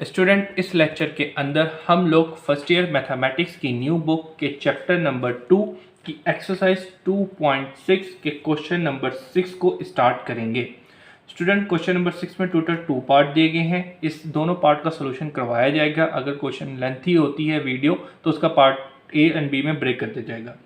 Student, इस lecture के अंदर हम लोग फर्स्ट ईयर मैथमेटिक्स की न्यू बुक के चैप्टर नंबर 2 की एक्सरसाइज 2.6 के क्वेश्चन नंबर 6 को स्टार्ट करेंगे। स्टूडेंट, क्वेश्चन नंबर 6 में टोटल 2 पार्ट दिए गए हैं। इस दोनों पार्ट का सोल्यूशन करवाया जाएगा। अगर क्वेश्चन लेंथी होती है वीडियो तो उसका पार्ट ए एंड बी में ब्रेक कर दिया जाएगा।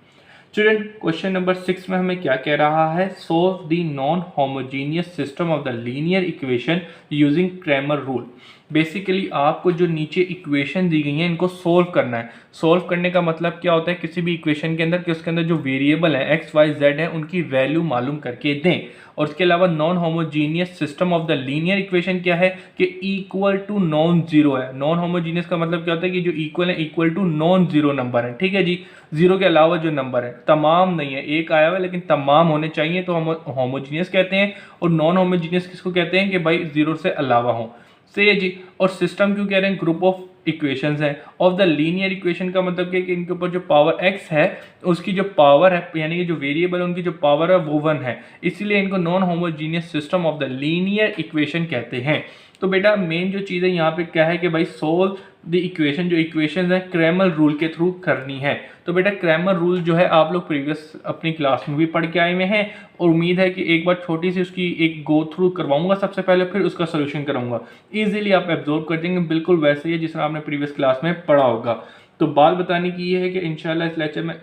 स्टूडेंट, क्वेश्चन नंबर 6 में हमें क्या कह रहा है? Solve the non homogeneous system of the linear equation using Cramer rule. Basically आपको जो नीचे इक्वेशन दी गई हैं इनको सोल्व करना है। सोल्व करने का मतलब क्या होता है? किसी भी इक्वेशन के अंदर कि उसके अंदर जो वेरिएबल है एक्स वाई जेड है उनकी वैल्यू मालूम करके दें। और उसके अलावा non homogeneous system of the linear equation क्या है कि इक्वल टू नॉन जीरो है। नॉन होमोजीनियस का मतलब क्या होता है कि जो इक्वल है equal to non zero number है। ठीक है जी, जीरो के अलावा जो नंबर है, तमाम नहीं है, एक आया हुआ है लेकिन तमाम होने चाहिए तो हम होमोजीनियस कहते हैं। और नॉन होमोजीनियस किसको कहते हैं कि भाई जीरो से अलावा हो। सही है जी। और सिस्टम क्यों कह रहे हैं? ग्रुप ऑफ इक्वेशंस है। ऑफ द लीनियर इक्वेशन का मतलब क्या है कि इनके ऊपर जो पावर x है उसकी जो पावर है यानी कि जो वेरिएबल है उनकी जो पावर है वो 1 है, इसीलिए इनको non homogeneous system of the linear equation कहते हैं। तो बेटा मेन जो चीज़ है यहाँ पे क्या है कि भाई सोल्व द इक्वेशन, जो इक्वेशन है क्रैमर रूल के थ्रू करनी है। तो बेटा क्रैमर रूल जो है आप लोग प्रीवियस अपनी क्लास में भी पढ़ के आए हुए हैं और उम्मीद है कि एक बार छोटी सी उसकी एक गो थ्रू करवाऊंगा सबसे पहले, फिर उसका सोल्यूशन कराऊंगा। इजीली आप एब्जॉर्व कर देंगे, बिल्कुल वैसे ही है जिस तरह आपने प्रीवियस क्लास में पढ़ा होगा। तो बात बताने की ये है कि इंशाल्लाह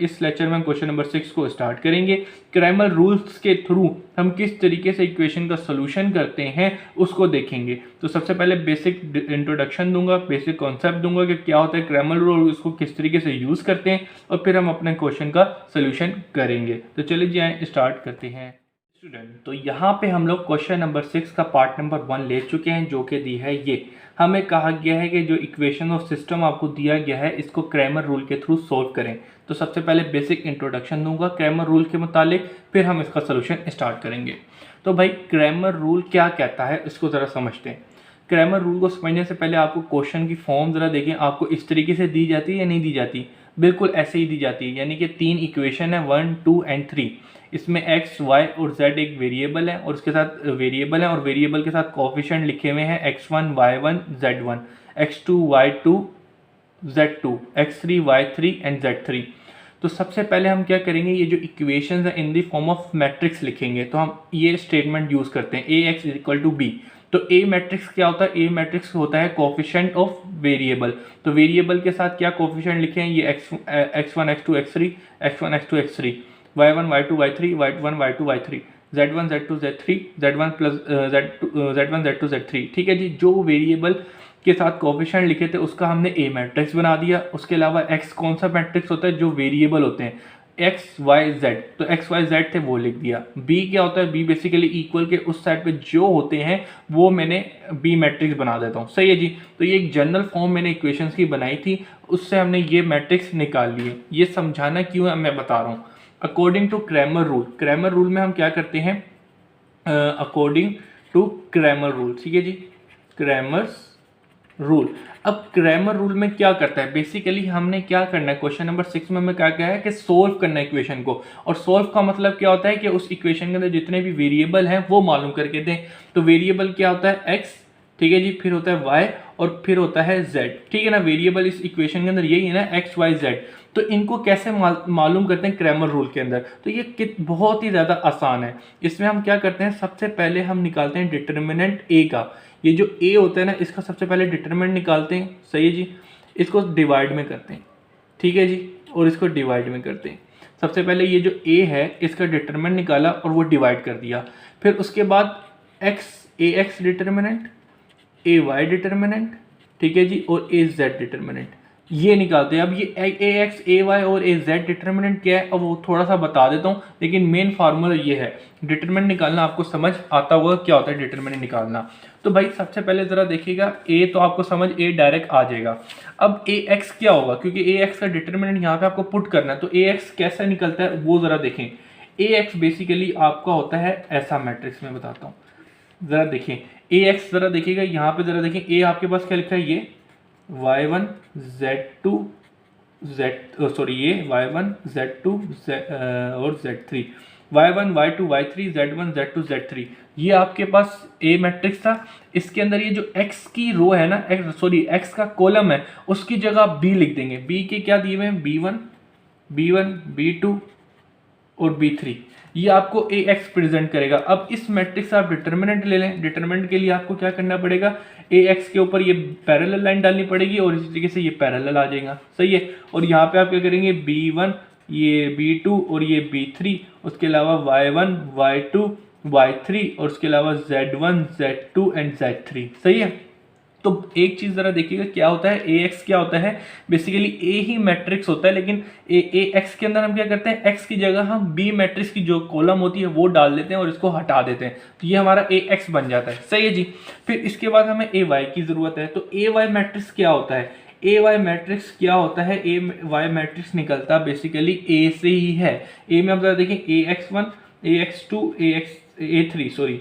इस लेक्चर में क्वेश्चन नंबर 6 को स्टार्ट करेंगे। क्रैमर रूल्स के थ्रू हम किस तरीके से इक्वेशन का सोल्यूशन करते हैं उसको देखेंगे। तो सबसे पहले बेसिक इंट्रोडक्शन दूंगा, बेसिक कॉन्सेप्ट दूंगा कि क्या होता है क्रैमर रूल, उसको किस तरीके से यूज़ करते हैं, और फिर हम अपने क्वेश्चन का सोल्यूशन करेंगे। तो चलिए जी आए स्टार्ट करते हैं। स्टूडेंट, तो यहाँ पे हम लोग क्वेश्चन नंबर 6 का पार्ट नंबर 1 ले चुके हैं जो कि दी है ये। हमें कहा गया है कि जो इक्वेशन और सिस्टम आपको दिया गया है इसको क्रैमर रूल के थ्रू सॉल्व करें। तो सबसे पहले बेसिक इंट्रोडक्शन दूंगा क्रैमर रूल के मुतालिक, फिर हम इसका सोल्यूशन स्टार्ट करेंगे। तो भाई क्रैमर रूल क्या कहता है इसको ज़रा समझते हैं। क्रैमर रूल को समझने से पहले आपको क्वेश्चन की फॉर्म ज़रा देखें, आपको इस तरीके से दी जाती है या नहीं दी जाती? बिल्कुल ऐसे ही दी जाती है, यानी कि 3 इक्वेशन है 1, 2 एंड 3। इसमें x, y और z एक वेरिएबल है और उसके साथ वेरिएबल है और वेरिएबल के साथ कोफिशिएंट लिखे हुए हैं x1, y1, z1, x2, y2, z2, x3, y3 and z3। तो सबसे पहले हम क्या करेंगे, ये जो इक्वेशंस हैं in the form of matrix लिखेंगे। तो हम ये स्टेटमेंट यूज़ करते हैं ax is equal to b। तो ए मैट्रिक्स क्या होता है? ए मैट्रिक्स होता है कोफिशिएंट ऑफ वेरिएबल। तो वेरिएबल के साथ क्या कोफिशिएंट लिखे हैं? ये x1, x2, x3, x1, x2, x3, y1, y2, y3, y1, y2, y3, z1, z2, z3, z1 plus z1, z2, z3। ठीक है जी। जो वेरिएबल के साथ कोफिशिएंट लिखे थे उसका हमने ए मैट्रिक्स बना दिया। उसके अलावा एक्स कौन सा मैट्रिक्स होता है? जो वेरिएबल होते हैं एक्स वाई जेड, तो एक्स वाई जेड थे वो लिख दिया। बी क्या होता है? बी बेसिकली इक्वल के उस साइड पे जो होते हैं वो मैंने बी मैट्रिक्स बना देता हूँ। सही है जी। तो ये एक जनरल फॉर्म मैंने इक्वेशंस की बनाई थी, उससे हमने ये मैट्रिक्स निकाल लिए। ये समझाना क्यों है मैं बता रहा हूँ। According to Cramer rule, Cramer rule में हम क्या करते हैं? अकॉर्डिंग टू क्रैमर रूल, ठीक है जी, क्रैमर्स रूल। अब क्रैमर रूल में क्या करता है? बेसिकली हमने क्या करना है, क्वेश्चन नंबर 6 में हमें क्या कहा है कि सोल्व करना है इक्वेशन को। और सोल्व का मतलब क्या होता है कि उस इक्वेशन के अंदर जितने भी वेरिएबल हैं वो मालूम करके दें। तो वेरिएबल क्या होता है? x, ठीक है जी, फिर होता है y और फिर होता है z। ठीक है ना। वेरिएबल इस इक्वेशन के अंदर यही है ना, x, y, z। तो इनको कैसे मालूम करते हैं क्रैमर रूल के अंदर? तो ये बहुत ही ज़्यादा आसान है। इसमें हम क्या करते हैं, सबसे पहले हम निकालते हैं डिटर्मिनेंट a का। ये जो a होता है ना इसका सबसे पहले डिटरमिनेंट निकालते हैं। सही है जी। इसको डिवाइड में करते हैं, ठीक है जी, और इसको डिवाइड में करते हैं। सबसे पहले ये जो a है इसका डिटरमिनेंट निकाला और वो डिवाइड कर दिया। फिर उसके बाद ax डिटरमिनेंट, ay डिटरमिनेंट, ठीक है जी, और az डिटरमिनेंट ये निकालते हैं। अब ये ax, ay और az डिटरमिनेंट क्या है अब वो थोड़ा सा बता देता हूँ, लेकिन मेन फार्मूला ये है। डिटरमिनेंट निकालना आपको समझ आता हुआ क्या होता है डिटरमिनेंट निकालना। तो भाई सबसे पहले ज़रा देखिएगा, a तो आपको समझ a डायरेक्ट आ जाएगा। अब ax क्या होगा, क्योंकि ax का डिटरमिनेंट यहाँ पे आपको पुट करना है। तो ax कैसे निकलता है वो ज़रा देखें। ax बेसिकली आपका होता है ऐसा मैट्रिक्स, में बताता हूँ ज़रा देखें। ax ज़रा देखिएगा यहाँ पे, ज़रा देखें a आपके पास क्या लिखा है, ये y1 z2 z, सॉरी ये y1 z2 और z3। y1 y2 y3 z1 z2 z3, ये आपके पास ए मैट्रिक्स था। इसके अंदर ये जो x की रो है ना, x का कॉलम है, उसकी जगह आप b लिख देंगे। b के क्या दिए हुए हैं, b1 b2 और b3, ये आपको ax प्रेजेंट करेगा। अब इस मैट्रिक्स से आप डिटर्मिनेंट ले लें। डिटर्मिनेंट के लिए आपको क्या करना पड़ेगा, ax के ऊपर ये पैरेलल लाइन डालनी पड़ेगी और इसी तरीके से ये पैरेलल आ जाएगा, सही है। और यहाँ पे आप क्या करेंगे, b1 ये b2 और ये b3, उसके अलावा y1 y2 y3 और उसके अलावा z1 z2 एंड z3, सही है। तो एक चीज जरा देखिएगा, क्या होता है ax, क्या होता है बेसिकली a ही मैट्रिक्स होता है, लेकिन ax के अंदर हम क्या करते हैं, x की जगह हम b मैट्रिक्स की जो कॉलम होती है वो डाल देते हैं और इसको हटा देते हैं, तो ये हमारा ax बन जाता है, सही है जी। फिर इसके बाद हमें ay की जरूरत है। तो ay मैट्रिक्स क्या होता है, ay मैट्रिक्स क्या होता है, ay मैट्रिक्स निकलता बेसिकली a से ही है। a में आप जरा देखें, ax1 ax2 a3 sorry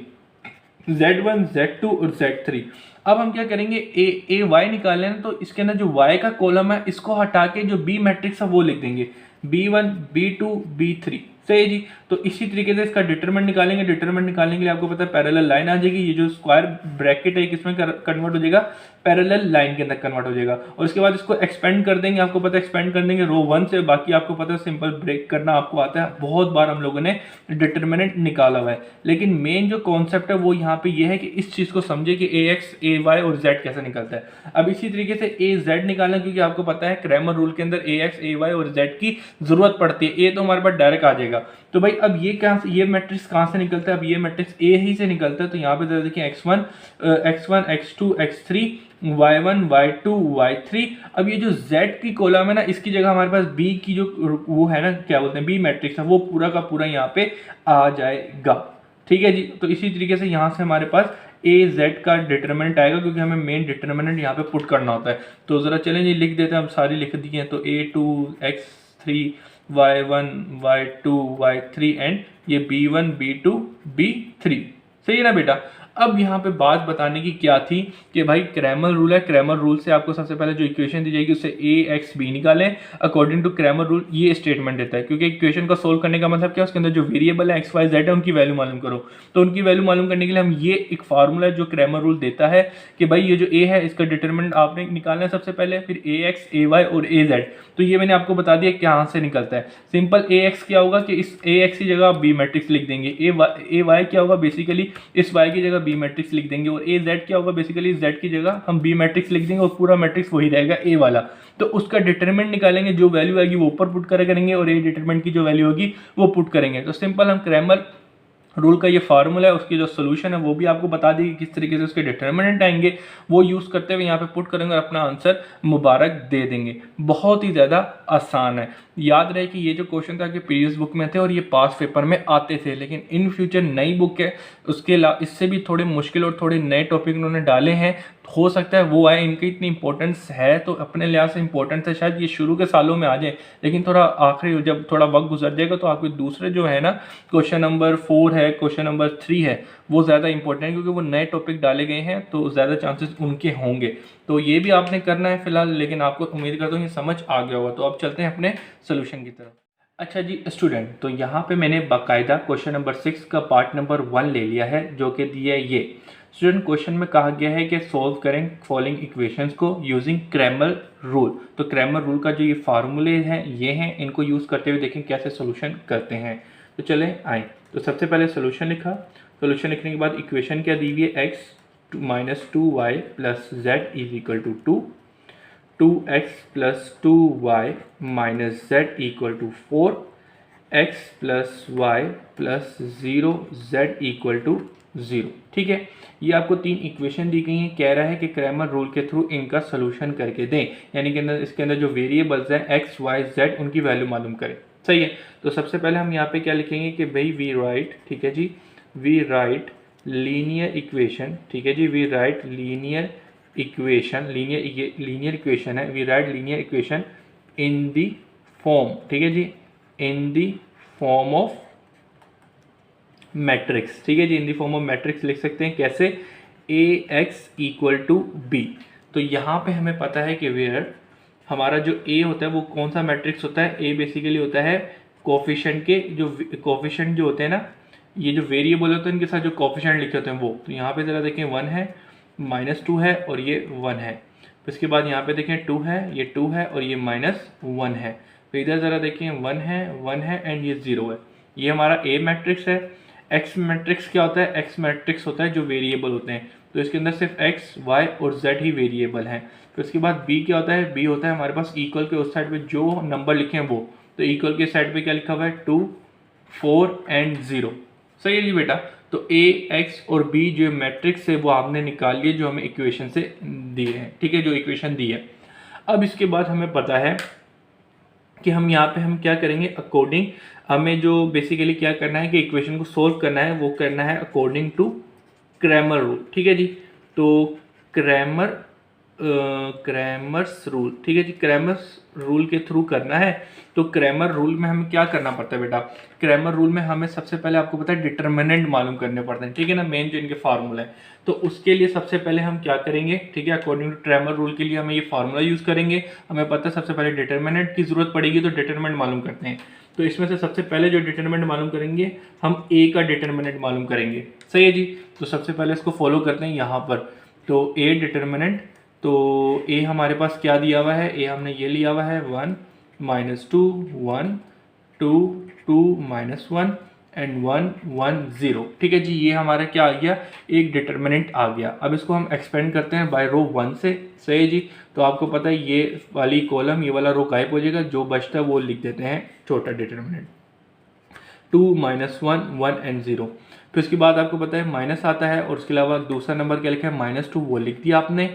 z1 z2 और z3। अब हम क्या करेंगे, ए वाई निकालें ना, तो इसके अंदर जो y का कॉलम है इसको हटा के जो b मैट्रिक्स है वो लिख देंगे, b1 b2 b3, सही जी। तो इसी तरीके से इसका डिटरमिनेंट निकालेंगे। डिटरमिनेंट निकालने के लिए आपको पता है पैरेलल लाइन आ जाएगी, ये जो स्क्वायर ब्रैकेट है किसमें कन्वर्ट हो जाएगा, पैरेलल लाइन के अंदर कन्वर्ट हो जाएगा। और उसके बाद इसको एक्सपेंड कर देंगे, आपको पता है एक्सपेंड कर देंगे रो 1 से, बाकी आपको पता है सिंपल ब्रेक करना आपको आता है, बहुत बार हम लोगों ने डिटरमिनेंट निकाला हुआ है। लेकिन मेन जो कॉन्सेप्ट है वो यहाँ पे ये है कि इस चीज़ को समझे कि ax ay और z कैसे निकलता है। अब इसी तरीके से az निकालना, क्योंकि आपको पता है क्रैमर रूल के अंदर ax ay और z की जरूरत पड़ती है, a तो हमारे पास डायरेक्ट आ जाएगा। तो भाई अब ये कहाँ से, ये मैट्रिक्स कहाँ से निकलता है, अब ये मैट्रिक्स a ही से निकलता है। तो यहाँ पे जरा देखिए x1 x2 x3 y1 y2 y3। अब ये जो z की कॉलम है ना, इसकी जगह हमारे पास b की जो वो है ना, क्या बोलते हैं, b मैट्रिक्स है, वो पूरा का पूरा यहाँ पे आ जाएगा, ठीक है जी। तो इसी तरीके से यहाँ से हमारे पास ए जेड का डिटरमिनेंट आएगा, क्योंकि हमें मेन डिटरमिनेंट यहाँ पे पुट करना होता है। तो ज़रा चलें जी लिख देते हैं, हम सारी लिख दी हैं। तो a2 x3 y1 y2 y3 and ये b1 b2 b3, सही है ना बेटा। अब यहाँ पे बात बताने की क्या थी कि भाई क्रैमर रूल है, क्रैमर रूल से आपको सबसे पहले जो इक्वेशन दी जाएगी उससे ए एक्स बी निकालें अकॉर्डिंग टू क्रैमर रूल, ये स्टेटमेंट देता है। क्योंकि इक्वेशन का सोल्व करने का मतलब क्या है, उसके अंदर जो वेरिएबल है एक्स वाई जेड है उनकी वैल्यू मालूम करो। तो उनकी वैल्यू मालूम करने के लिए हम ये एक फार्मूला है जो क्रैमर रूल देता है कि भाई ये जो ए है इसका डिटरमिनेंट आपने निकालना है सबसे पहले, फिर ए एक्स ए वाई और ए जेड। तो ये मैंने आपको बता दिया कहाँ से निकलता है। सिंपल ए एक्स क्या होगा कि इस ए एक्स की जगह आप बी मैट्रिक्स लिख देंगे, ए वाई क्या होगा बेसिकली इस वाई की जगह बी मैट्रिक्स लिख देंगे, और ए जेड क्या होगा बेसिकली इस जेड की जगह हम बी मैट्रिक्स लिख देंगे, और पूरा मैट्रिक्स वही रहेगा ए वाला। तो उसका डिटरमिनेंट निकालेंगे, जो वैल्यू आएगी वो ऊपर पुट करेंगे और ए डिटरमिनेंट की जो वैल्यू होगी वो पुट करेंगे। तो सिंपल हम क्रैमर रूल का ये फार्मूला है, उसकी जो सोल्यूशन है वो भी आपको बता देगी किस तरीके से उसके डिटरमिनेंट आएंगे, वो यूज़ करते हुए यहाँ पे पुट करेंगे और अपना आंसर मुबारक दे देंगे। बहुत ही ज़्यादा आसान है। याद रहे कि ये जो क्वेश्चन था कि प्रीवियस बुक में थे और ये पास पेपर में आते थे, लेकिन इन फ्यूचर नई बुक है उसके इससे भी थोड़े मुश्किल और थोड़े नए टॉपिक उन्होंने डाले हैं, हो सकता है वो आए। इनकी इतनी इंपॉर्टेंस है तो अपने लिहाज से इंपॉर्टेंस है, शायद ये शुरू के सालों में आ जाए, लेकिन थोड़ा आखिरी जब थोड़ा वक्त गुजर जाएगा तो आपके दूसरे जो है ना क्वेश्चन नंबर 4 है, क्वेश्चन नंबर 3 है, वो ज़्यादा इंपॉर्टेंट है क्योंकि वो नए टॉपिक डाले गए हैं तो ज़्यादा चांसेस उनके होंगे। तो ये भी आपने करना है फिलहाल, लेकिन आपको उम्मीद करता हूँ ये समझ आ गया होगा। तो अब चलते हैं अपने सोल्यूशन की तरफ। अच्छा जी स्टूडेंट, तो यहाँ पे मैंने बाकायदा क्वेश्चन नंबर 6 का पार्ट नंबर 1 ले लिया है, जो कि दिया है ये। स्टूडेंट क्वेश्चन में कहा गया है कि सॉल्व करें फॉलोइंग इक्वेशंस को यूजिंग क्रैमर रूल। तो क्रैमर रूल का जो ये फार्मूले हैं ये हैं, इनको यूज़ करते हुए देखें कैसे सोल्यूशन करते हैं। तो चलें आए, तो सबसे पहले सोल्यूशन लिखा। सोल्यूशन लिखने के बाद इक्वेशन क्या दी हुई है, x minus 2y plus z is equal to 2, 2x plus 2y minus z equal to 4, x plus y plus 0 z equal to 0। ठीक है, ये आपको 3 इक्वेशन दी गई हैं। कह रहा है कि क्रैमर रूल के थ्रू इनका सोल्यूशन करके दें, यानी कि इसके अंदर जो वेरिएबल्स हैं x y z उनकी वैल्यू मालूम करें। सही है, तो सबसे पहले हम यहाँ पे क्या लिखेंगे कि भाई वी राइट, ठीक है जी, वी राइट लीनियर इक्वेशन, ठीक है जी, we write linear equation, linear equation है, we write linear equation in the form, ठीक है जी, in the form of matrix, ठीक है जी, in the form of matrix लिख सकते हैं कैसे, A X equal to B. तो यहाँ पे हमें पता है कि वेयर हमारा जो ए होता है वो कौन सा मैट्रिक्स होता है, ए बेसिकली होता है कोफिशिएंट के जो कोफिशिएंट जो होते हैं ना, ये जो वेरिएबल होते हैं इनके साथ जो कोफिशिएंट लिखे होते हैं वो, तो यहाँ पे ज़रा देखें 1 है, -2 है और ये 1 है। तो इसके बाद यहाँ पे देखें 2 है, ये 2 है और ये -1 है। तो इधर ज़रा देखें 1 है एंड ये 0 है। ये हमारा ए मैट्रिक्स है। एक्स मैट्रिक्स क्या होता है? एक्स मैट्रिक्स होता है जो वेरिएबल होते हैं, तो इसके अंदर सिर्फ एक्स, वाई और जेड ही वेरिएबल हैं। तो इसके बाद बी क्या होता है? बी होता है हमारे पास इक्वल के उस साइड पे जो नंबर लिखे हैं वो, तो इक्वल के साइड पे क्या लिखा हुआ है? 2, 4 एंड 0। सही है जी बेटा। तो ए, एक्स और बी जो मैट्रिक्स है वो आपने निकाल लिए जो हमें इक्वेशन से दिए हैं, ठीक है, जो इक्वेशन दी है। अब इसके बाद हमें पता है कि हम यहाँ पे हम क्या करेंगे, अकॉर्डिंग हमें जो बेसिकली क्या करना है कि इक्वेशन को सोल्व करना है, वो करना है अकॉर्डिंग टू क्रैमर रूल, ठीक है जी। तो क्रैमर्स रूल, ठीक है जी, क्रैमर्स रूल के थ्रू करना है। तो क्रैमर रूल में हमें क्या करना पड़ता है बेटा? क्रैमर रूल में हमें सबसे पहले आपको पता है डिटर्मिनेंट मालूम करने पड़ते हैं, ठीक है ना, मेन जो इनके फार्मूला है। तो उसके लिए सबसे पहले हम क्या करेंगे, ठीक है, अकॉर्डिंग टू क्रैमर रूल के लिए हमें ये फार्मूला यूज़ करेंगे। हमें पता है सबसे पहले डिटर्मिनेंट की ज़रूरत पड़ेगी, तो डिटर्मिनेंट मालूम करते हैं। तो इसमें से सबसे पहले जो डिटर्मिनेंट मालूम करेंगे हम ए का डिटर्मिनेंट मालूम करेंगे। सही है जी। तो सबसे पहले इसको फॉलो करते हैं यहाँ पर। तो ए डिटर्मिनेंट, तो ए हमारे पास क्या दिया हुआ है? ए हमने ये लिया हुआ है 1 -2 1 2 2 -1 एंड 1 1 0, ठीक है जी। ये हमारा क्या आ गया? एक डिटर्मिनेंट आ गया। अब इसको हम एक्सपेंड करते हैं बाय रो 1 से। सही है जी। तो आपको पता है ये वाली कॉलम, ये वाला रो गायब हो जाएगा, जो बचता है वो लिख देते हैं छोटा डिटर्मिनेंट 2 -1 1 एंड 0। फिर उसके बाद आपको पता है माइनस आता है, और उसके अलावा दूसरा नंबर क्या लिखा है? -2, वो लिख दिया आपने।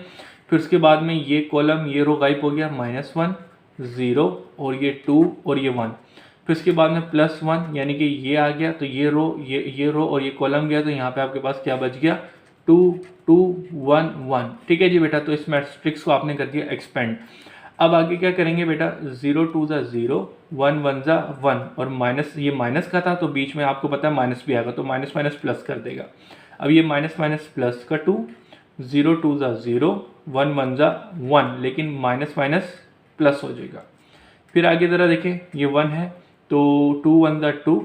फिर उसके बाद में ये कॉलम, ये रो गायब हो गया, -1 0 और ये 2 और ये 1। फिर उसके बाद में +1 यानी कि ये आ गया, तो ये रो और ये कॉलम गया, तो यहाँ पे आपके पास क्या बच गया? 2 2 1 1, ठीक है जी बेटा। तो इस मैट्रिक्स को आपने कर दिया एक्सपेंड। अब आगे क्या करेंगे बेटा? 0 2 0 1 1 1, और माइनस, ये माइनस का था तो बीच में आपको पता है माइनस भी आएगा, तो माइनस माइनस प्लस कर देगा। अब ये माइनस माइनस प्लस का 2, 0 2 0 1 1 1, लेकिन माइनस माइनस प्लस हो जाएगा। फिर आगे ज़रा देखें, ये 1 है तो 2 1 2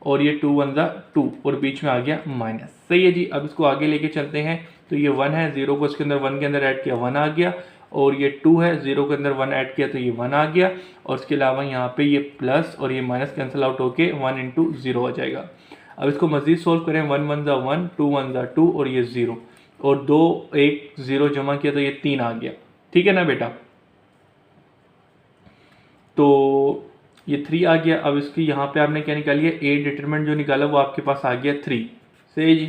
और ये 2 1 2 और बीच में आ गया माइनस। सही है जी। अब इसको आगे लेके चलते हैं। तो ये 1 है, 0 को इसके अंदर 1 के अंदर ऐड किया, 1 आ गया, और ये 2 है, 0 के अंदर 1 ऐड किया तो ये 1 आ गया, और उसके अलावा यहाँ पे ये प्लस और ये माइनस कैंसिल आउट होके 1 × 0 हो जाएगा। अब इसको मज़ीद सोल्व करें, 1 1 1 2 1 2 और ये 0, और 2 1 0 जमा किया तो ये 3 आ गया, ठीक है ना बेटा। तो ये 3 आ गया। अब इसकी यहाँ पे आपने क्या निकाली है? ए डिटरमिनेंट जो निकाला वो आपके पास आ गया 3। सही जी।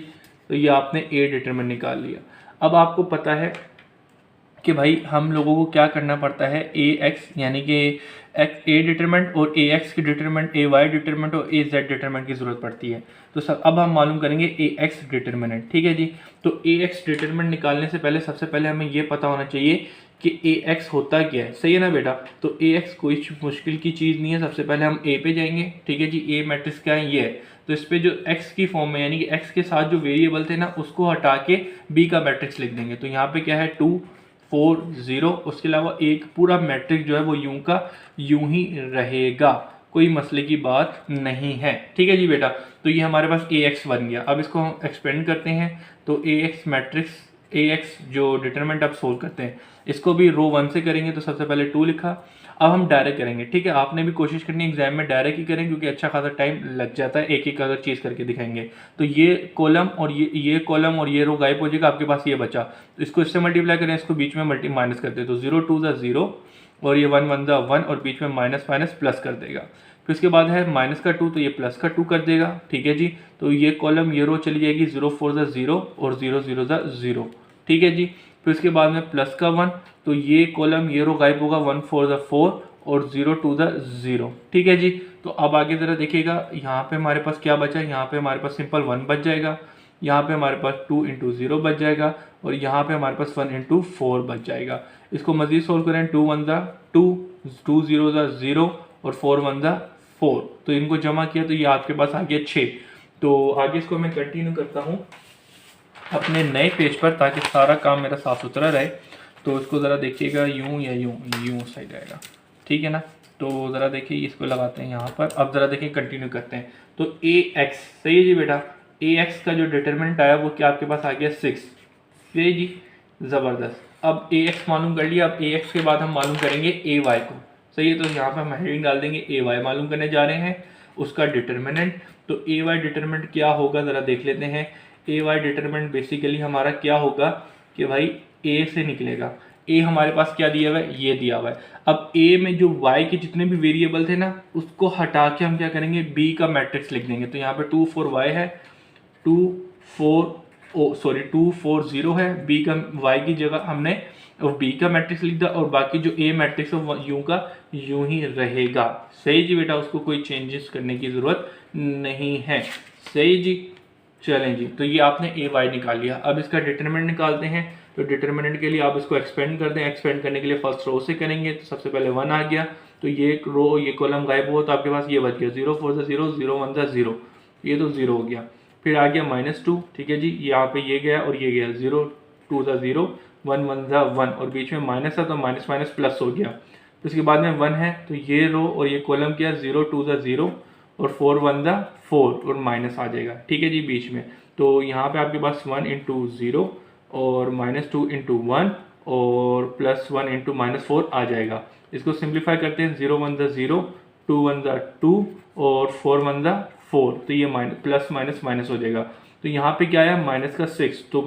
तो ये आपने ए डिटरमिनेंट निकाल लिया। अब आपको पता है कि भाई हम लोगों को क्या करना पड़ता है? ए एक्स यानी कि ए डिटरमिनेंट और ए एक्स की डिटरमिनेंट, ए वाई डिटरमिनेंट और ए जेड डिटरमिनेंट की ज़रूरत पड़ती है। तो सब अब हम मालूम करेंगे ए एक्स डिटरमिनेंट, ठीक है जी। तो ए एक्स डिटरमिनेंट निकालने से पहले सबसे पहले हमें ये पता होना चाहिए कि ए एक्स होता क्या है। सही है ना बेटा। तो ए एक्स कोई मुश्किल की चीज़ नहीं है। सबसे पहले हम ए पे जाएंगे, ठीक है जी। ए मैट्रिक्स क्या है? ये है। तो इस पर जो एक्स की फॉर्म में यानी कि एक्स के साथ जो वेरिएबल थे ना उसको हटा के बी का मैट्रिक्स लिख देंगे। तो यहाँ पे क्या है? 2 4 0, उसके अलावा एक पूरा मैट्रिक्स जो है वो यूं का यूं ही रहेगा, कोई मसले की बात नहीं है, ठीक है जी बेटा। तो ये हमारे पास ए एक्स बन गया। अब इसको हम एक्सपेंड करते हैं। तो ए एक्स मैट्रिक्स, ए एक्स जो डिटरमिनेंट आप सोल्व करते हैं, इसको भी रो 1 से करेंगे तो सबसे पहले 2 लिखा। अब हम डायरेक्ट करेंगे, ठीक है। आपने भी कोशिश करनी है एग्जाम में डायरेक्ट ही करें, क्योंकि अच्छा खासा टाइम लग जाता है एक एक अगर चीज़ करके दिखाएंगे। तो ये कॉलम और ये कॉलम और ये रो गायब हो जाएगा, आपके पास ये बचा। तो इसको इससे मल्टीप्लाई करें, इसको बीच में माइनस करते हैं। तो 0 2 0 और ये 1 1 1 और बीच में माइनस माइनस प्लस कर देगा। फिर उसके बाद है माइनस का 2 तो ये प्लस का 2 कर देगा, ठीक है जी। तो ये कॉलम, ये रो चली जाएगी 0 4 0 और 0 0 0, ठीक है जी। फिर उसके बाद में प्लस का 1 तो ये कॉलम, ये रो गायब होगा, 1 4 4 और 0 2 0, ठीक है जी। तो अब आगे ज़रा देखिएगा, यहाँ पे हमारे पास क्या बचा? यहाँ पे हमारे पास सिंपल 1 बच जाएगा, यहाँ पे हमारे पास 2 × 0 बच जाएगा, और यहाँ पे हमारे पास 1 × 4 बच जाएगा। इसको मज़ीद सोल्व करें, 2 1 2 2 0 0 और 4 1 4, तो इनको जमा किया तो ये आपके पास आ गया 6। तो आगे इसको मैं कंटिन्यू करता हूँ अपने नए पेज पर, ताकि सारा काम मेरा साफ सुथरा रहे। तो इसको ज़रा देखिएगा, यूँ या यूँ, यूँ सही रहेगा, ठीक है ना। तो ज़रा देखिए इसको लगाते हैं यहाँ पर। अब ज़रा देखिए कंटिन्यू करते हैं। तो AX सही है जी बेटा, AX का जो डिटरमिनेंट आया वो क्या आपके पास आ गया 6। सही है जी, ज़बरदस्त। अब AX मालूम कर लिया। अब AX के बाद हम मालूम करेंगे AY को। सही है, तो यहाँ पर हम हेडिंग डाल देंगे AY मालूम करने जा रहे हैं उसका डिटरमिनेंट। तो AY डिटरमिनेंट क्या होगा ज़रा देख लेते हैं। AY डिटरमिनेंट बेसिकली हमारा क्या होगा कि भाई A से निकलेगा। A हमारे पास क्या दिया हुआ है, ये दिया हुआ है। अब A में जो Y के जितने भी वेरिएबल थे ना उसको हटा के हम क्या करेंगे, B का मैट्रिक्स लिख देंगे। तो यहाँ पे 2 4 Y है, 2 4 0 है। B का Y की जगह हमने B का मैट्रिक्स लिख दिया और बाकी जो A मैट्रिक्स है वो यूं का यूं ही रहेगा। सही जी बेटा, उसको कोई चेंजेस करने की ज़रूरत नहीं है। सही जी, चलें जी। तो ये आपने AY निकाल लिया। अब इसका डिटरमिनेंट निकालते हैं। तो डिटरमिनेंट के लिए आप इसको एक्सपेंड कर दें। एक्सपेंड करने के लिए फर्स्ट रो से करेंगे। तो सबसे पहले 1 आ गया, तो ये रो ये कॉलम गायब हुआ, तो आपके पास ये बच गया 0 4 0 0 1 0, ये तो 0 हो गया। फिर आ गया -2, ठीक है जी, यहाँ पे ये गया और ये गया, 0 2 0 1 1 1 और बीच में माइनस है तो माइनस माइनस प्लस हो गया। तो इसके बाद में 1 है, तो ये रो और ये कॉलम क्या 0 2 0 और 4 1 4 और माइनस आ जाएगा। ठीक है जी, बीच में तो यहाँ पे आपके पास 1 × 0 और -2 × 1 और +1 × -4 आ जाएगा। इसको सिंप्लीफाई करते हैं, 0 1 0 2 1 2 और 4 1 4, तो ये प्लस माइनस माइनस हो जाएगा। तो यहाँ पे क्या आया -6, तो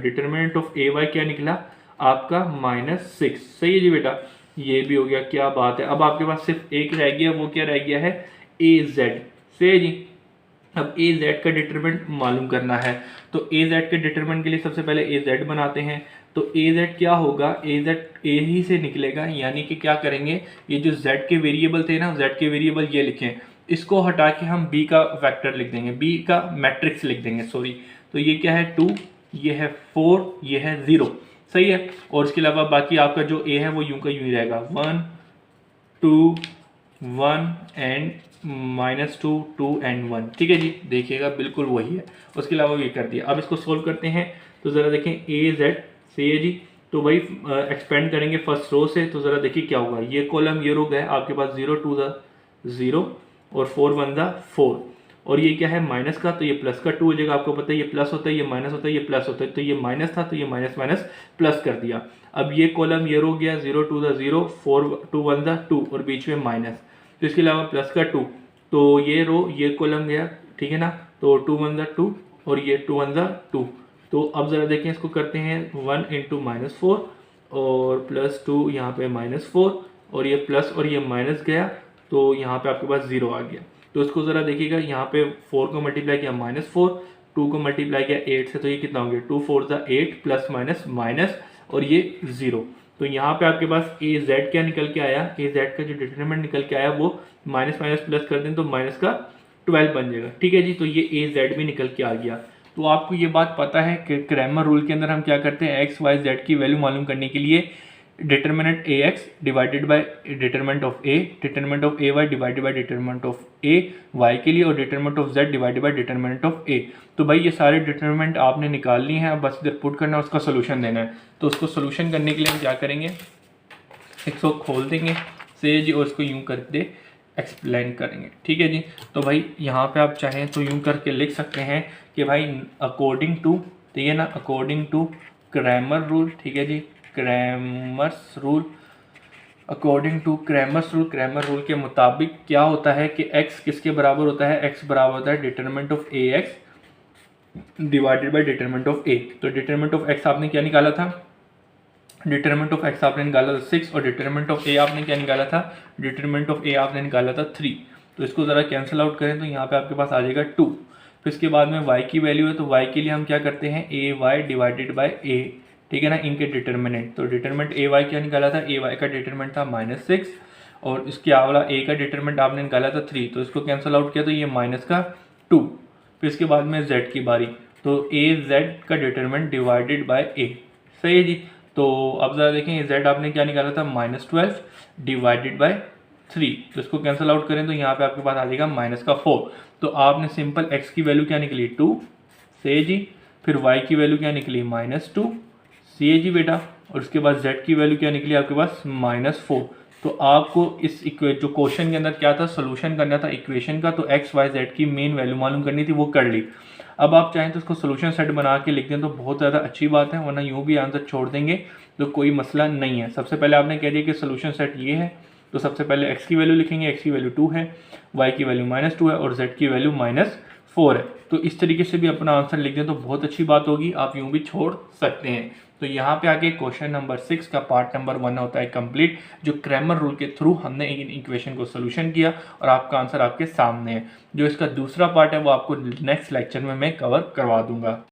डिटरमिनेंट ऑफ AY क्या निकला आपका -6। सही है जी बेटा, ये भी हो गया, क्या बात है। अब आपके पास सिर्फ एक रह गया, वो क्या रह गया है AZ। सही है जी, अब AZ का डिटरमिनेंट मालूम करना है। तो AZ के डिटरमिनेंट के लिए सबसे पहले AZ बनाते हैं। तो AZ क्या होगा, AZ A ही से निकलेगा, यानी कि क्या करेंगे, ये जो Z के वेरिएबल थे ना, Z के वेरिएबल ये लिखें, इसको हटा के हम B का वेक्टर लिख देंगे, B का मैट्रिक्स लिख देंगे, सॉरी। तो ये क्या है 2, ये है 4, ये है 0। सही है, और इसके अलावा बाकी आपका जो A है वो यूं का यूं ही रहेगा, 1 2 1 एंड -2 2 एंड 1। ठीक है जी, देखिएगा बिल्कुल वही है। उसके अलावा ये कर दिया। अब इसको सोल्व करते हैं। तो ज़रा देखें AZ। सही है जी, तो वही एक्सपेंड करेंगे फर्स्ट रो से। तो ज़रा देखिए क्या होगा, ये कॉलम ये रो गए आपके पास 0 2 0 और 4 1 4, और ये क्या है माइनस का, तो ये प्लस का 2 हो जाएगा। आपको पता है ये प्लस होता है, ये माइनस होता है, ये प्लस होता है, तो ये माइनस था तो ये माइनस माइनस प्लस कर दिया। अब ये कॉलम ये रो गया 0 2 0 4 2 1 2 और बीच में माइनस, तो इसके अलावा प्लस का 2, तो ये रो ये कॉलम गया, ठीक है ना। तो 2 1 2 और ये 2 1 2। तो अब ज़रा देखें, इसको करते हैं 1 × -4 और +2 यहाँ पे -4 और ये प्लस और ये माइनस गया, तो यहाँ पे आपके पास 0 आ गया। तो इसको ज़रा देखिएगा, यहाँ पे 4 को मल्टीप्लाई किया -4, 2 को मल्टीप्लाई किया 8 से, तो ये कितना हो गया 2 4 8 प्लस माइनस माइनस और ये 0। तो यहाँ पे आपके पास AZ क्या निकल के आया, AZ का जो डिटरमिनेंट निकल के आया वो माइनस माइनस प्लस कर दें तो माइनस का 12 बन जाएगा। ठीक है जी, तो ये AZ भी निकल के आ गया। तो आपको ये बात पता है कि क्रैमर रूल के अंदर हम क्या करते हैं, एक्स वाई जेड की वैल्यू मालूम करने के लिए determinant AX divided by determinant of A, determinant of AY divided by determinant of A Y के लिए, और determinant of Z divided by determinant of A। तो भाई ये सारे डिटरमिनेंट आपने निकाल लिए हैं, अब बस इधर पुट करना है, उसका सोल्यूशन देना है। तो उसको सोल्यूशन करने के लिए हम क्या करेंगे, इसको खोल देंगे से जी और इसको यूं करके एक्सप्लेन करेंगे। ठीक है जी, तो भाई यहाँ पे आप चाहें तो यूं करके लिख सकते हैं कि भाई अकॉर्डिंग टू, ठीक है ना, अकॉर्डिंग टू क्रैमर रूल, ठीक है जी, Cramer's rule, according to Cramer's rule, Cramer rule के मुताबिक क्या होता है कि x किसके बराबर होता है, x बराबर होता है determinant of AX divided by determinant of A। तो डिटरमिनेंट ऑफ x आपने क्या निकाला था, डिटरमिनेंट ऑफ x आपने निकाला था 6, और डिटरमिनेंट ऑफ A आपने क्या निकाला था, डिटरमिनेंट ऑफ A आपने निकाला था 3। तो इसको ज़रा कैंसिल आउट करें तो यहाँ पे आपके पास आ जाएगा 2। फिर इसके बाद में y की वैल्यू है, तो y के लिए हम क्या करते हैं AY डिवाइडेड बाय A, ठीक है ना, इनके डिटरमिनेंट। तो डिटरमिनेंट AY क्या निकाला था, AY का डिटरमिनेंट था -6 और इसके अलावा A का डिटरमिनेंट आपने निकाला था 3, तो इसको कैंसिल आउट किया तो ये माइनस का 2। फिर इसके बाद में Z की बारी, तो AZ का डिटरमिनेंट डिवाइडेड बाय A। सही है जी, तो अब ज़रा देखें Z आपने क्या निकाला था -12 डिवाइडेड बाय 3, तो इसको कैंसिल आउट करें तो यहाँ पे आपके पास आ जाएगा माइनस का 4। तो आपने सिंपल x की वैल्यू क्या निकली 2, सही जी, फिर y की वैल्यू क्या निकली -2, सही जी बेटा, और उसके बाद z की वैल्यू क्या निकली आपके पास -4। तो आपको इस जो क्वेश्चन के अंदर क्या था, सोल्यूशन करना था इक्वेशन का, तो एक्स वाई जेड की मेन वैल्यू मालूम करनी थी, वो कर ली। अब आप चाहें तो उसको सोल्यूशन सेट बना के लिख दें तो बहुत ज़्यादा अच्छी बात है, वरना यूँ भी आंसर छोड़ देंगे तो कोई मसला नहीं है। सबसे पहले आपने कह दिया कि सोल्यूशन सेट ये है, तो सबसे पहले एक्स की वैल्यू लिखेंगे, एक्स की वैल्यू 2 है, वाई की वैल्यू -2 है और जेड की वैल्यू -4 है। तो इस तरीके से भी अपना आंसर लिख दें तो बहुत अच्छी बात होगी, आप यूँ भी छोड़ सकते हैं। तो यहाँ पे आगे क्वेश्चन नंबर 6 का पार्ट नंबर 1 होता है कंप्लीट, जो क्रैमर रूल के थ्रू हमने इन इक्वेशन को सोल्यूशन किया और आपका आंसर आपके सामने है। जो इसका दूसरा पार्ट है वो आपको नेक्स्ट लेक्चर में मैं कवर करवा दूंगा।